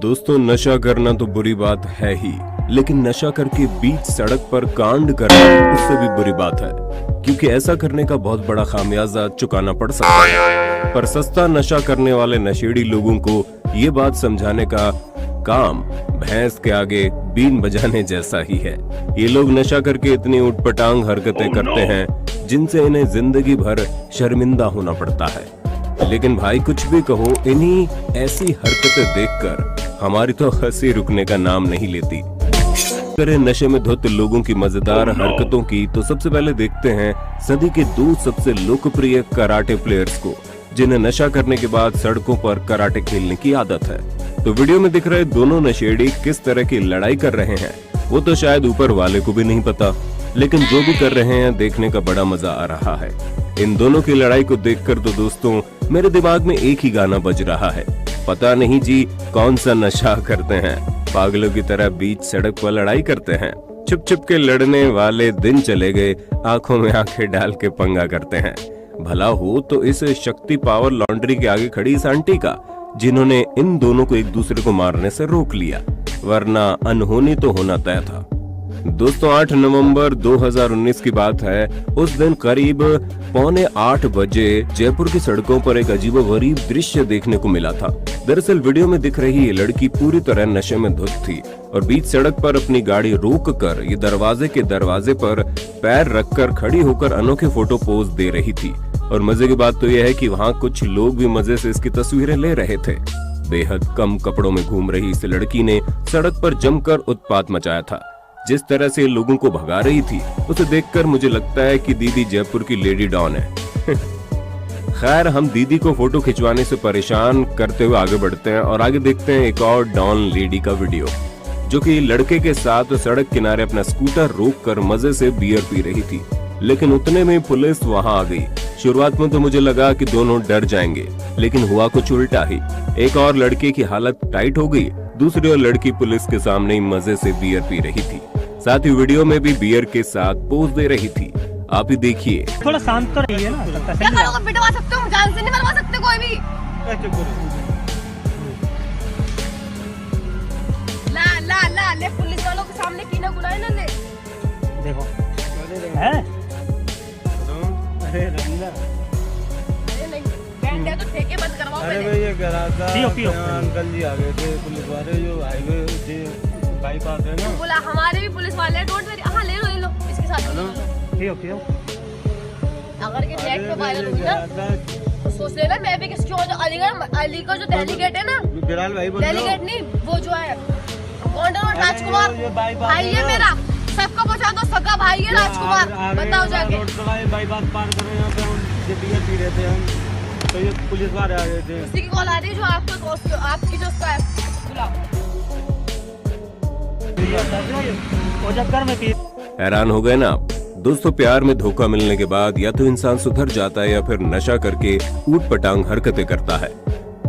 दोस्तों, नशा करना तो बुरी बात है ही, लेकिन नशा करके बीच सड़क पर कांड करना उससे भी बुरी बात है, क्योंकि ऐसा करने का बहुत बड़ा खामियाजा चुकाना पड़ सकता है। पर सस्ता नशा करने वाले नशेड़ी लोगों को ये बात समझाने का काम भैंस के आगे बीन बजाने जैसा ही है। ये लोग नशा करके इतनी उटपटांग हरकतें करते हैं जिनसे इन्हें जिंदगी भर शर्मिंदा होना पड़ता है। लेकिन भाई कुछ भी कहो, इन्हीं ऐसी हरकतें देखकर हमारी तो हंसी रुकने का नाम नहीं लेती। करें नशे में धुत लोगों की मजेदार हरकतों की, तो सबसे पहले देखते हैं सदी के 2 सबसे लोकप्रिय कराटे प्लेयर्स को, जिन्हें नशा करने के बाद सड़कों पर कराटे खेलने की आदत है। तो वीडियो में दिख रहे दोनों नशेड़ी किस तरह की लड़ाई कर रहे हैं वो तो शायद ऊपर वाले को भी नहीं पता, लेकिन जो भी कर रहे हैं देखने का बड़ा मजा आ रहा है। इन दोनों की लड़ाई को देखकर तो दोस्तों मेरे दिमाग में एक ही गाना बज रहा है, पता नहीं जी कौन सा नशा करते हैं, पागलों की तरह बीच सड़क पर लड़ाई करते हैं। छुप छुप के लड़ने वाले दिन चले गए, आंखों में आंखें डाल के पंगा करते हैं। भला हो तो इस शक्ति पावर लॉन्ड्री के आगे खड़ी इस आंटी का, जिन्होंने इन दोनों को एक दूसरे को मारने से रोक लिया, वरना अनहोनी तो होना तय था। दोस्तों 8 नवंबर 2019 की बात है। उस दिन करीब 7:45 बजे जयपुर की सड़कों पर एक अजीबोगरीब दृश्य देखने को मिला था। दरअसल वीडियो में दिख रही ये लड़की पूरी तरह नशे में धुत थी और बीच सड़क पर अपनी गाड़ी रोककर ये दरवाजे के दरवाजे पर पैर रखकर खड़ी होकर अनोखे फोटो पोज दे रही थी। और मजे की बात तो यह है कि वहाँ कुछ लोग भी मजे से इसकी तस्वीरें ले रहे थे। बेहद कम कपड़ों में घूम रही इस लड़की ने सड़क पर जमकर उत्पात मचाया था। जिस तरह से लोगों को भगा रही थी उसे देखकर मुझे लगता है कि दीदी जयपुर की लेडी डॉन है। खैर, हम दीदी को फोटो खिंचवाने से परेशान करते हुए आगे बढ़ते हैं और आगे देखते हैं एक और डॉन लेडी का वीडियो, जो कि लड़के के साथ सड़क किनारे अपना स्कूटर रोककर मजे से बियर पी रही थी। लेकिन उतने में पुलिस वहां आ गई। शुरुआत में तो मुझे लगा कि दोनों डर जाएंगे, लेकिन हुआ कुछ उल्टा ही। एक और लड़के की हालत टाइट हो गई, दूसरी ओर लड़की पुलिस के सामने ही मजे से बियर पी रही थी, साथ ही वीडियो में भी बियर के साथ पोज दे रही थी। आप ही देखिए। थोड़ा शांत तो रहिए ना। क्या करोगे? पिटवा सकते हो, जान से नहीं मरवा सकते कोई भी। ला ले पुलिस वालों के सामने की ना बुलाए ना ले। देखो है अरे रंगा, नहीं बैंड है तो ठेके बंद करवाओ। अरे भाई ये कह रहा था पियो। अंकल जी आ गए थे पुलिस वाले, जो हाईवे से बाईपास है ना, बोला हमारे भी पुलिस वाले हैं, डोंट वरी। हाँ ले लो इसके साथ पियो। अगर के नेट पे वायरल हुई ना तो सोच लेना मैं भी किसकी हो। अली का जो दिल्ली गेट है ना, बिलाल भाई बोल दिल्ली गेट नहीं, वो जो है कौन राजकुमार भाई है मेरा, सबको पहुंचा दो, सगा भाई है राजकुमार, बताओ जाके। बाईपास पार कर रहे हैं, यहाँ पे हम बियर पी रहे थे हम, तो ये पुलिस वाले आ गए थे। उसी की कॉल आ रही है जो आपकी जो उसका है, बुलाओ। हैरान हो गए ना आप? दोस्तों, प्यार में धोखा मिलने के बाद या तो इंसान सुधर जाता है या फिर नशा करके ऊट-पटांग हरकतें करता है।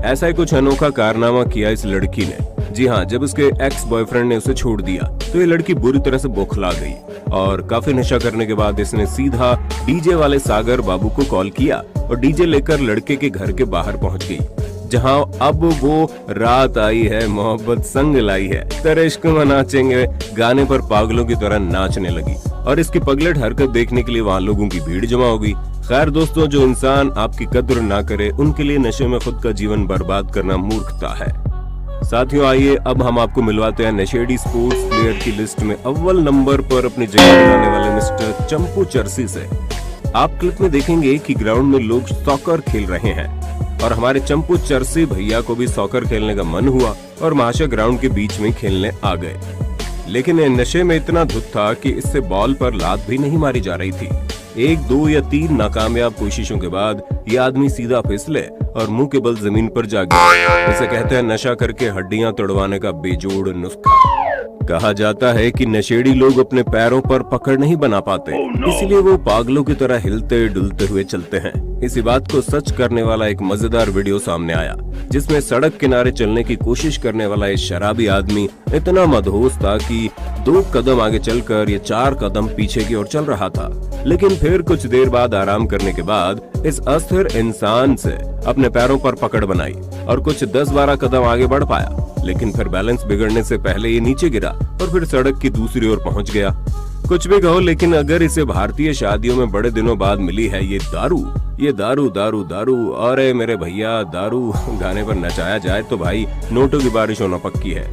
ऐसा ही कुछ अनोखा कारनामा किया इस लड़की ने। जी हाँ, जब उसके एक्स बॉयफ्रेंड ने उसे छोड़ दिया तो ये लड़की बुरी तरह से बौखला गई और काफी नशा करने के बाद इसने सीधा डीजे वाले सागर बाबू को कॉल किया और डीजे लेकर लड़के के घर के बाहर पहुंच गई, जहां अब वो रात आई है मोहब्बत संग लाई है, तेरे इश्क में नाचेंगे गाने पर पागलों की तरह नाचने लगी और इसकी पगलेट हरकत देखने के लिए वहां लोगों की भीड़ जमा हो गई। खैर दोस्तों, जो इंसान आपकी कद्र ना करे उनके लिए नशे में खुद का जीवन बर्बाद करना मूर्खता है। साथियों, आइए अब हम आपको मिलवाते हैं नशेड़ी स्पोर्ट्स प्लेयर की लिस्ट में अव्वल नंबर पर अपनी जगह बनाने वाले मिस्टर चंपू चरसी से। आप क्लिप में देखेंगे कि ग्राउंड में लोग सॉकर खेल रहे हैं और हमारे चंपू चरसी भैया को भी सॉकर खेलने का मन हुआ और महाशय ग्राउंड के बीच में खेलने आ गए। लेकिन नशे में इतना धुत था कि इससे बॉल पर लात भी नहीं मारी जा रही थी। 1, 2 या 3 नाकामयाब कोशिशों के बाद ये आदमी सीधा फिसले और मुंह के बल जमीन पर जा गिरा। इसे कहते हैं नशा करके हड्डियां तोड़वाने का बेजोड़ नुस्खा। कहा जाता है कि नशेड़ी लोग अपने पैरों पर पकड़ नहीं बना पाते, इसलिए वो पागलों की तरह हिलते डुलते हुए चलते हैं। इसी बात को सच करने वाला एक मजेदार वीडियो सामने आया, जिसमें सड़क किनारे चलने की कोशिश करने वाला एक शराबी आदमी इतना मदहोश था कि 2 कदम आगे चलकर ये 4 कदम पीछे की ओर चल रहा था। लेकिन फिर कुछ देर बाद आराम करने के बाद इस अस्थिर इंसान से अपने पैरों पर पकड़ बनाई और कुछ 10-12 कदम आगे बढ़ पाया। लेकिन फिर बैलेंस बिगड़ने से पहले ये नीचे गिरा और फिर सड़क की दूसरी ओर पहुंच गया। कुछ भी कहो, लेकिन अगर इसे भारतीय शादियों में बड़े दिनों बाद मिली है ये दारू दारू दारू, अरे मेरे भैया दारू गाने पर नचाया जाए तो भाई नोटों की बारिश होना पक्की है।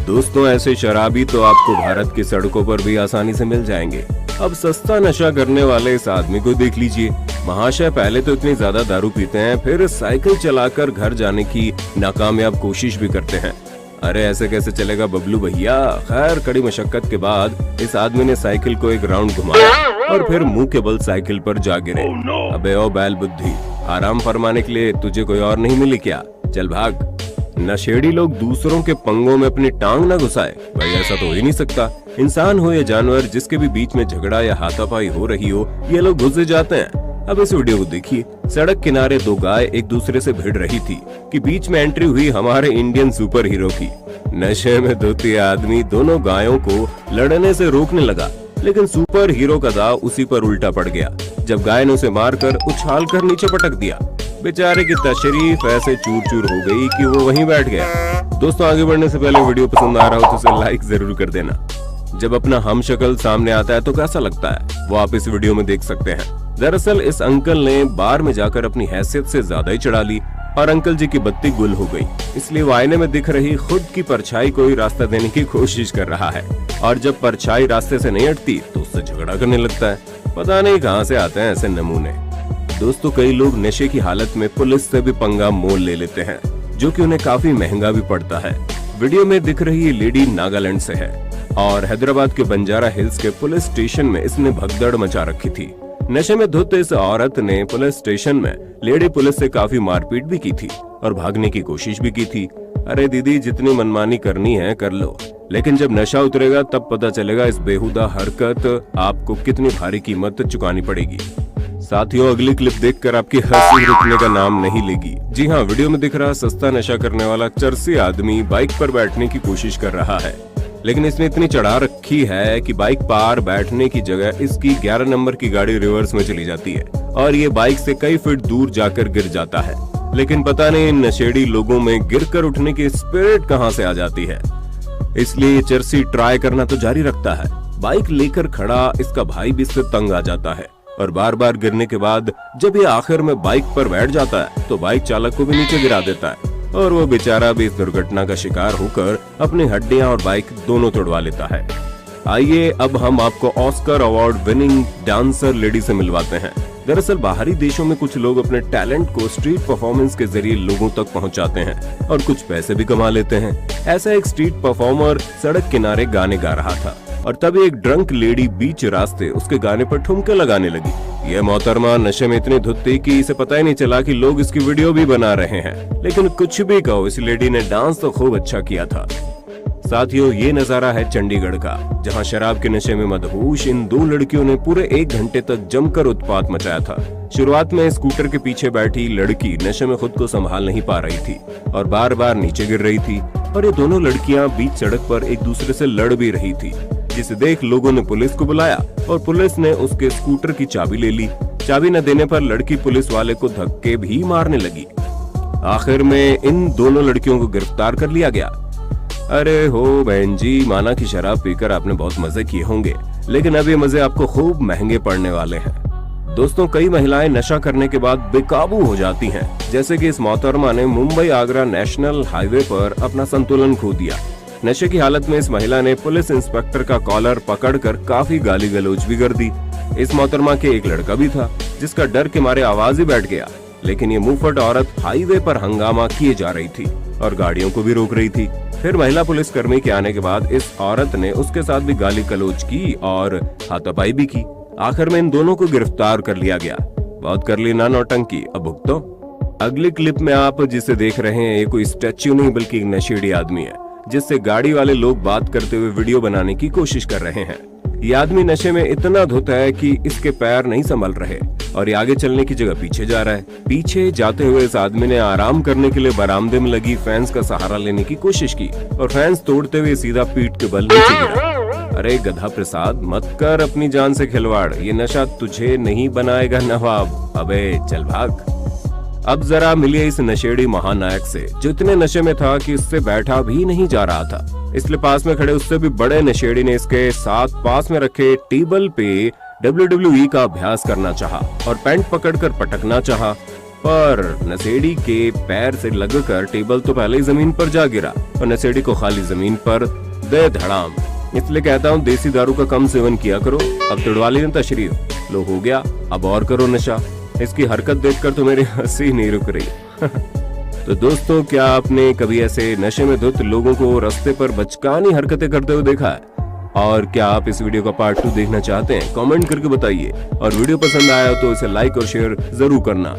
दोस्तों, ऐसे शराबी तो आपको भारत की सड़कों पर भी आसानी से मिल जाएंगे। अब सस्ता नशा करने वाले इस आदमी को देख लीजिए। महाशय पहले तो इतनी ज्यादा दारू पीते हैं, फिर साइकिल चलाकर घर जाने की नाकामयाब कोशिश भी करते हैं। अरे ऐसे कैसे चलेगा बबलू भैया। खैर, कड़ी मशक्कत के बाद इस आदमी ने साइकिल को एक राउंड घुमाया और फिर मुंह के बल साइकिल पर जा गिरे। अबे ओ बैल बुद्धि, आराम फरमाने के लिए तुझे कोई और नहीं मिली क्या? चल भाग। नशेड़ी लोग दूसरों के पंगों में अपनी टांग न घुसाए, भाई ऐसा तो हो ही नहीं सकता। इंसान हो या जानवर, जिसके भी बीच में झगड़ा या हाथापाई हो रही हो, ये लोग घुस जाते हैं। अब इस वीडियो को देखिए। सड़क किनारे दो गाय एक दूसरे से भिड़ रही थी कि बीच में एंट्री हुई हमारे इंडियन सुपर हीरो की। नशे में धोती आदमी दोनों गायों को लड़ने से रोकने लगा, लेकिन सुपर हीरो का दाव उसी पर उल्टा पड़ गया जब गाय ने उसे मारकर उछाल कर नीचे पटक दिया। बेचारे की तशरीफ ऐसे चूर चूर हो गई कि वो वहीं बैठ गया। दोस्तों, आगे बढ़ने से पहले वीडियो पसंद आ रहा हो तो उसे लाइक जरूर कर देना। जब अपना हमशक्ल सामने आता है तो कैसा लगता है, वो आप इस वीडियो में देख सकते हैं। दरअसल इस अंकल ने बार में जाकर अपनी हैसियत से ज्यादा ही चढ़ा ली और अंकल जी की बत्ती गुल हो गई। इसलिए वो आईने में दिख रही खुद की परछाई को ही रास्ता देने की कोशिश कर रहा है, और जब परछाई रास्ते से नहीं हटती तो उससे झगड़ा करने लगता है। पता नहीं कहां से आते हैं ऐसे नमूने। दोस्तों, कई लोग नशे की हालत में पुलिस से भी पंगा मोल ले लेते हैं, जो कि उन्हें काफी महंगा भी पड़ता है। वीडियो में दिख रही ये लेडी नागालैंड से है और हैदराबाद के बंजारा हिल्स के पुलिस स्टेशन में इसने भगदड़ मचा रखी थी। नशे में धुत इस औरत ने पुलिस स्टेशन में लेडी पुलिस से काफी मारपीट भी की थी और भागने की कोशिश भी की थी। अरे दीदी, जितनी मनमानी करनी है कर लो, लेकिन जब नशा उतरेगा तब पता चलेगा इस बेहुदा हरकत आपको कितनी भारी कीमत चुकानी पड़ेगी। साथियों, अगली क्लिप देखकर आपकी हंसी रुकने का नाम नहीं लेगी। जी हाँ, वीडियो में दिख रहा सस्ता नशा करने वाला चरसी आदमी बाइक पर बैठने की कोशिश कर रहा है, लेकिन इसने इतनी चढ़ा रखी है कि बाइक पार बैठने की जगह इसकी 11 नंबर की गाड़ी रिवर्स में चली जाती है और ये बाइक से कई फीट दूर जाकर गिर जाता है। लेकिन पता नहीं इन नशेड़ी लोगों में गिरकर उठने की स्पिरिट कहां से आ जाती है, इसलिए ये चरसी ट्राई करना तो जारी रखता है। बाइक लेकर खड़ा इसका भाई भी इससे तंग आ जाता है और बार बार गिरने के बाद जब ये आखिर में बाइक पर बैठ जाता है तो बाइक चालक को भी नीचे गिरा देता है और वो बेचारा भी इस दुर्घटना का शिकार होकर अपनी हड्डियां और बाइक दोनों तोड़वा लेता है। आइए अब हम आपको Oscar award winning dancer lady से मिलवाते हैं। दरअसल बाहरी देशों में कुछ लोग अपने टैलेंट को स्ट्रीट परफॉर्मेंस के जरिए लोगों तक पहुंचाते हैं और कुछ पैसे भी कमा लेते हैं। ऐसा एक स्ट्रीट परफॉर्मर सड़क किनारे गाने गा रहा था और तभी एक ड्रंक लेडी बीच रास्ते उसके गाने पर ठुमके लगाने लगी। यह मोहतरमा नशे में इतनी धुत थी कि इसे पता ही नहीं चला कि लोग इसकी वीडियो भी बना रहे हैं। लेकिन कुछ भी कहो, इस लेडी ने डांस तो खूब अच्छा किया था। साथियों, ये नजारा है चंडीगढ़ का, जहां शराब के नशे में मदहोश इन दो लड़कियों ने पूरे 1 घंटे तक जमकर उत्पात मचाया था। शुरुआत में स्कूटर के पीछे बैठी लड़की नशे में खुद को संभाल नहीं पा रही थी और बार बार नीचे गिर रही थी और ये दोनों लड़कियां बीच सड़क पर एक दूसरे से लड़ भी रही थी, जिसे देख लोगों ने पुलिस को बुलाया और पुलिस ने उसके स्कूटर की चाबी ले ली। चाबी न देने पर लड़की पुलिस वाले को धक्के भी मारने लगी। आखिर में इन दोनों लड़कियों को गिरफ्तार कर लिया गया। अरे हो बहन जी, माना कि शराब पीकर आपने बहुत मजे किए होंगे, लेकिन अब ये मजे आपको खूब महंगे पड़ने वाले हैं। दोस्तों, कई महिलाएं नशा करने के बाद बेकाबू हो जाती हैं, जैसे कि इस मोहतरमा ने मुंबई आगरा नेशनल हाईवे पर अपना संतुलन खो दिया। नशे की हालत में इस महिला ने पुलिस इंस्पेक्टर का कॉलर पकड़कर काफी गाली गलौज भी कर दी। इस मोहतरमा के एक लड़का भी था जिसका डर के मारे आवाज ही बैठ गया, लेकिन ये मुंहफट औरत हाईवे पर हंगामा किए जा रही थी और गाड़ियों को भी रोक रही थी। फिर महिला पुलिसकर्मी के आने के बाद इस औरत ने उसके साथ भी गाली गलौज की और हाथापाई भी की। आखिर में इन दोनों को गिरफ्तार कर लिया गया। बहुत कर ली ना नौटंकी, अब भुगतो। अगली क्लिप में आप जिसे देख रहे हैं ये कोई स्टैच्यू नहीं बल्कि एक नशेड़ी आदमी है, जिससे गाड़ी वाले लोग बात करते हुए वीडियो बनाने की कोशिश कर रहे हैं। ये आदमी नशे में इतना धुत है कि इसके पैर नहीं संभल रहे और ये आगे चलने की जगह पीछे जा रहा है। पीछे जाते हुए इस आदमी ने आराम करने के लिए बरामदे में लगी फैंस का सहारा लेने की कोशिश की और फैंस तोड़ते हुए सीधा पीठ के बल नीचे गिरा। अरे गधा प्रसाद, मत कर अपनी जान से खिलवाड़, ये नशा तुझे नहीं बनाएगा नवाब। अबे चल भाग। अब जरा मिलिए इस नशेड़ी महानायक से, जो इतने नशे में था कि इससे बैठा भी नहीं जा रहा था। इसलिए पास में खड़े उससे भी बड़े नशेड़ी ने इसके साथ पास में रखे टेबल पे WWE का अभ्यास करना चाहा और पैंट पकड़कर पटकना चाहा, पर नशेड़ी के पैर से लगकर टेबल तो पहले ही जमीन पर जा गिरा और नशेड़ी को खाली जमीन पर दे धड़ाम। इसलिए कहता हूँ देसी दारू का कम सेवन किया करो। अब तुड़वा ली ना तशरीफ, लो हो गया, अब और करो नशा। इसकी हरकत देखकर तो मेरी हंसी नहीं रुक रही। तो दोस्तों, क्या आपने कभी ऐसे नशे में धुत लोगों को रास्ते पर बचकानी हरकतें करते हुए देखा है? और क्या आप इस वीडियो का पार्ट 2 देखना चाहते हैं? कमेंट करके बताइए। और वीडियो पसंद आया तो इसे लाइक और शेयर जरूर करना।